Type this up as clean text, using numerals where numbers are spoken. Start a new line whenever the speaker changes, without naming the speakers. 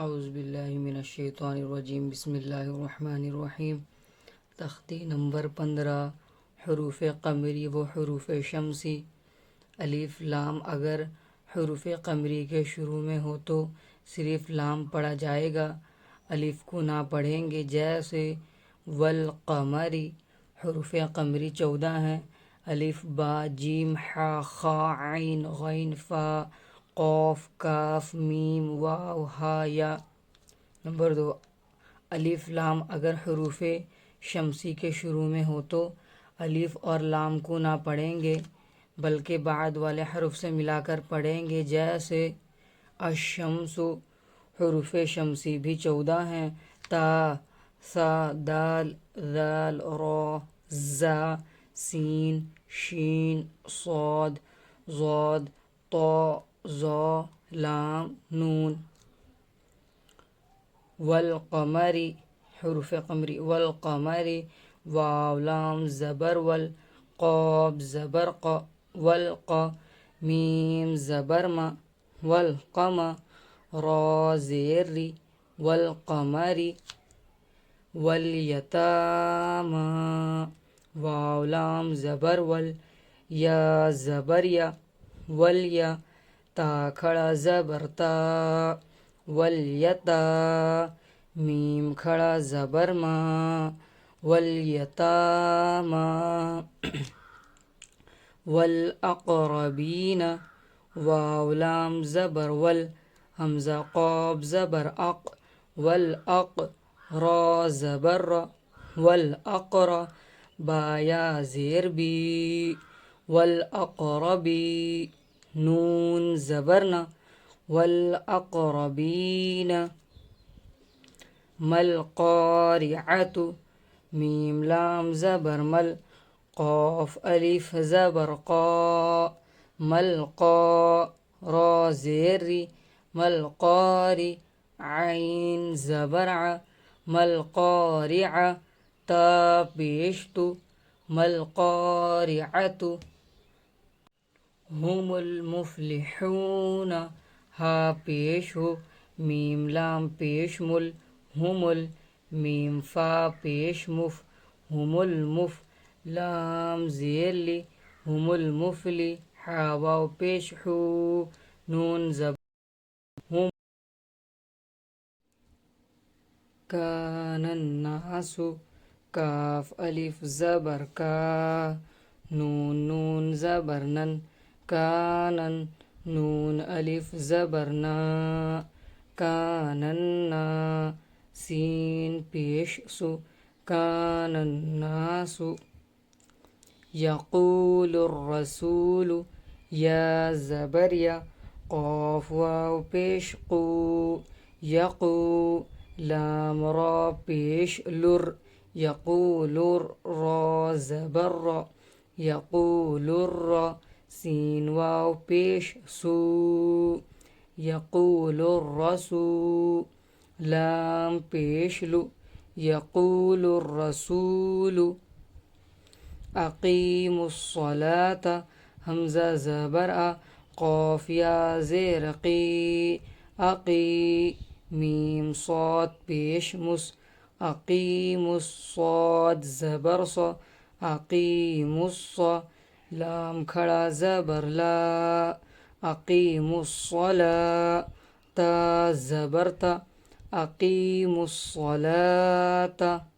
اعوذ باللہ من الشیطان الرجیم بسم اللہ الرحمن الرحیم۔ تختی نمبر 15، حروف قمری و حروف شمسی۔ الف لام اگر حروف قمری کے شروع میں ہو تو صرف لام پڑھا جائے گا، الف کو نہ پڑھیں گے، جیسے والقمری۔ حروف قمری 14 ہیں، الف با جیم حا خا عین غین فا قوف کاف میم واو ہا یا۔ نمبر 2، الف لام اگر حروف شمسی کے شروع میں ہو تو الف اور لام کو نہ پڑھیں گے بلکہ بعد والے حرف سے ملا کر پڑھیں گے، جیسے الشمس۔ حروف شمسی بھی 14 ہیں، تا ثا دال ذال را زا سین شین صاد ضاد طا ظا لام نون۔ والقمری۔ حروف قمری والقمری، واو لام زبر ول، قاف زبر ق، والق، میم زبر ما، والقم، را زیر ری، والقمری۔ والیتاما، واو لام زبر ول، یا زبر یا، والیا، تا کھڑا زبر تا، والیتا، میم کھڑا زبر ما، والیتاما۔ والاقربین، واو لام زبر ول، حمزہ قاف زبر اق، والاق، را زبر را، والاقر، با یا زیر بی، والاقربی، نون زبرنا، والاقربین۔ مالقارعۃ، میم لام زبر مل، قاف الف زبر قا، ملقا، را زیر ری، ملقاری، عین زبر ع، ملقارع، تا پیش تو، ملقارعۃ۔ هم المفلحون، ہا پیش ہو، میم لام پیش مل، هم میم فا پیش مف، هم المف، لام زیر لی، هم المفلی، حا واو پیش حو، نون زبر هم۔ کان الناس، کاف الف زبر کا، نون زبر نن، کانن، نون الف زبر نا، کاننا، سین پیش سو، کان الناس۔ یقول الرسول، یا زبر یا، قاف واو پیش قو، یقو، لام را پیش لر، یقول را زبر را، یقول الرا، سین واو پیش سو، یقول الرسول، لام پیش لو، یقول الرسول۔ اقیموا الصلاة، حمزہ زبر آ، قاف یا زیر قی، اقی، میم صاد پیش مس، اقیموا الصاد زبر صا، اقیموا الصا، لام کھڑا زبر لا، اقیموا الصلاة، تا زبر تا، اقیموا الصلاة۔